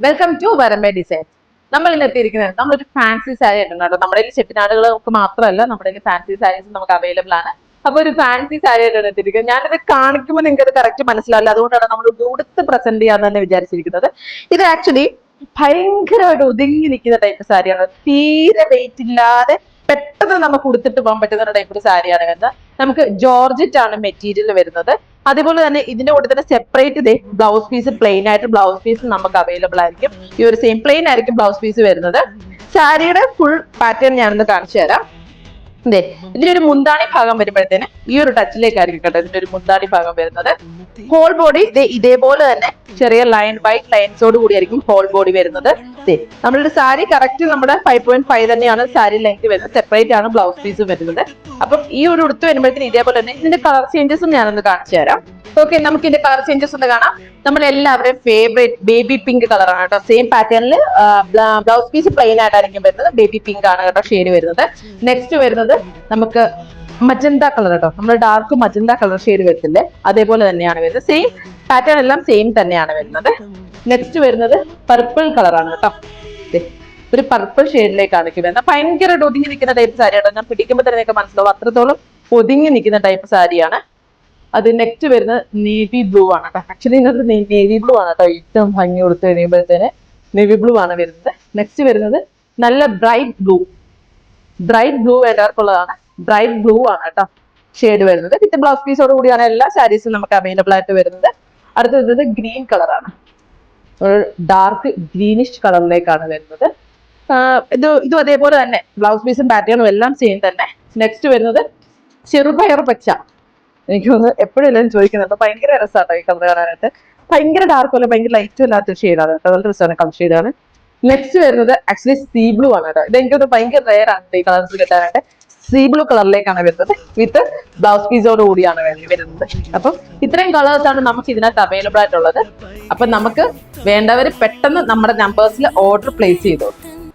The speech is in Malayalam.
Welcome to വരമ്പ design. നമ്മൾ ഇന്ന് എത്തിയിരിക്കുന്നത് നമ്മളൊരു ഫാൻസി സാരി ആയിട്ടുണ്ട് കേട്ടോ. നമ്മുടെ ചെട്ടിനാടുകൾക്ക് മാത്രമല്ല, നമ്മുടെ ഫാൻസി സാരീസ് നമുക്ക് അവൈലബിൾ ആണ്. അപ്പൊ ഒരു ഫാൻസി സാരി ആയിട്ടാണ് എത്തിയിരിക്കുന്നത്. ഞാനിത് കാണിക്കുമ്പോൾ നിങ്ങൾക്ക് അത് കറക്റ്റ് മനസ്സിലാവില്ല. അതുകൊണ്ടാണ് നമ്മൾ ഉടുത്ത് പ്രസന്റ് ചെയ്യാന്ന് തന്നെ വിചാരിച്ചിരിക്കുന്നത്. ഇത് ആക്ച്വലി ഭയങ്കരമായിട്ട് ഒതുങ്ങി നിൽക്കുന്ന ടൈപ്പ് സാരിയാണ്. തീരെ വെയിറ്റ് ഇല്ലാതെ പെട്ടെന്ന് നമുക്ക് ഉടുത്തിട്ട് പോകാൻ പറ്റുന്ന ടൈപ്പ് സാരിയാണ് വരുന്നത്. നമുക്ക് ജോർജറ്റ് ആണ് മെറ്റീരിയൽ വരുന്നത്. അതേപോലെ തന്നെ ഇതിന്റെ കൂടെ തന്നെ സെപ്പറേറ്റ് ഇതേ ബ്ലൗസ് പീസ് പ്ലെയിൻ ആയിട്ട് ബ്ലൗസ് പീസ് നമുക്ക് അവൈലബിൾ ആയിരിക്കും. ഈ ഒരു സെയിം പ്ലെയിൻ ആയിരിക്കും ബ്ലൗസ് പീസ് വരുന്നത്. സാരിയുടെ ഫുൾ പാറ്റേൺ ഞാനൊന്ന് കാണിച്ചു തരാം. അതെ, ഇതിന്റെ ഒരു മുന്താണി ഭാഗം വരുമ്പോഴത്തേന് ഈ ഒരു ടച്ചിലേക്കായിരിക്കും കേട്ടോ ഇതിന്റെ ഒരു മുന്താണി ഭാഗം വരുന്നത്. ഹോൾ ബോഡി ഇതേപോലെ തന്നെ ചെറിയ ലൈൻ വൈറ്റ് ലൈൻസോട് കൂടിയായിരിക്കും ഹോൾ ബോഡി വരുന്നത്. നമ്മളുടെ സാരി കറക്റ്റ് നമ്മുടെ 5.5 തന്നെയാണ് സാരി ലെങ്ത് വരുന്നത്. സെപ്പറേറ്റ് ആണ് ബ്ലൗസ് പീസ് വരുന്നത്. അപ്പം ഈ ഒരു ഉടുത്ത് വരുമ്പോഴത്തേന് ഇതേപോലെ തന്നെ ഇതിന്റെ കളർ ചേഞ്ചസും ഞാനൊന്ന് കാണിച്ചു തരാം. ഓക്കെ, നമുക്ക് ഇതിന്റെ കളർ ചേഞ്ചസ് ഒന്ന് കാണാം. നമ്മൾ എല്ലാവരുടെയും ഫേവറേറ്റ് ബേബി പിങ്ക് കളറാണ് കേട്ടോ. സെയിം പാറ്റേണിൽ ബ്ലൗസ് പീസ് പ്ലെയിൻ ആയിട്ടായിരിക്കും വരുന്നത്. ബേബി പിങ്ക് ആണ് കേട്ടോ ഷെയ്ഡ് വരുന്നത്. നെക്സ്റ്റ് വരുന്നത് നമുക്ക് മജന്ത കളർ കേട്ടോ. നമ്മൾ ഡാർക്ക് മജന്ത കളർ ഷെയ്ഡ് വരുത്തില്ലേ, അതേപോലെ തന്നെയാണ് വരുന്നത്. സെയിം പാറ്റേൺ എല്ലാം സെയിം തന്നെയാണ് വരുന്നത്. നെക്സ്റ്റ് വരുന്നത് പർപ്പിൾ കളറാണ് കേട്ടോ. ഒരു പർപ്പിൾ ഷെയ്ഡിലേക്കാണ് വരുന്നത്. ഭയങ്കര ഒതുങ്ങി നിൽക്കുന്ന ടൈപ്പ് സാരി കേട്ടോ. ഞാൻ പിടിക്കുമ്പോൾ തന്നെ നിങ്ങൾക്ക് മനസ്സിലാവും അത്രത്തോളം ഒതുങ്ങി നിൽക്കുന്ന ടൈപ്പ് സാരിയാണ് അത്. നെക്സ്റ്റ് വരുന്നത് നേവി ബ്ലൂ ആണ് കേട്ടോ. ആക്ച്വലി ഇന്നത്തെ നേവി ബ്ലൂ ആണ് കേട്ടോ ഏറ്റവും ഭംഗി കൊടുത്ത് കഴിയുമ്പോഴത്തേന് നേവി ബ്ലൂ ആണ് വരുന്നത്. നെക്സ്റ്റ് വരുന്നത് നല്ല ബ്രൈറ്റ് ബ്ലൂ എല്ലാവർക്കുള്ളതാണ്. ബ്രൈറ്റ് ബ്ലൂ ആണ് കേട്ടോ ഷെയ്ഡ് വരുന്നത്. വിത്ത് ബ്ലൗസ് പീസോട് കൂടിയാണ് എല്ലാ സാരീസും നമുക്ക് അവൈലബിൾ ആയിട്ട് വരുന്നത്. അടുത്ത വരുന്നത് ഗ്രീൻ കളറാണ്. ഒരു ഡാർക്ക് ഗ്രീനിഷ് കളറിലേക്കാണ് വരുന്നത്. ഇതും അതേപോലെ തന്നെ ബ്ലൗസ് പീസും പാറ്റേണും എല്ലാം സെയിം തന്നെ. നെക്സ്റ്റ് വരുന്നത് ചെറുപയർ പച്ച. എനിക്ക് തോന്നുന്നു എപ്പോഴും എല്ലാവരും ചോദിക്കുന്നുണ്ട്. ഭയങ്കര രസമാട്ടോ ഈ കളർ കാണാനായിട്ട്. ഭയങ്കര ഡാർക്കും അല്ല ഭയങ്കര ലൈറ്റും അല്ലാത്ത ഷെയ്ഡാണ് കേട്ടോ. നല്ല രസമാണ് കളർ ഷെയ്ഡാണ്. നെക്സ്റ്റ് വരുന്നത് ആക്ച്വലി സീ ബ്ലൂ ആണ് കേട്ടോ. ഇത് എനിക്കൊന്ന് ഭയങ്കര റെയർ ആണ് ഈ കളേഴ്സ് കിട്ടാനായിട്ട്. സീ ബ്ലൂ കളറിലേക്കാണ് വരുന്നത്. വിത്ത് ബ്ലൗസ് പീസോട് കൂടിയാണ് വരുന്നത്. അപ്പം ഇത്രയും കളേഴ്സാണ് നമുക്ക് ഇതിനകത്ത് അവൈലബിൾ ആയിട്ടുള്ളത്. അപ്പൊ നമുക്ക് വേണ്ടവർ പെട്ടെന്ന് നമ്മുടെ നമ്പേഴ്സിൽ ഓർഡർ പ്ലേസ് ചെയ്തോളൂ.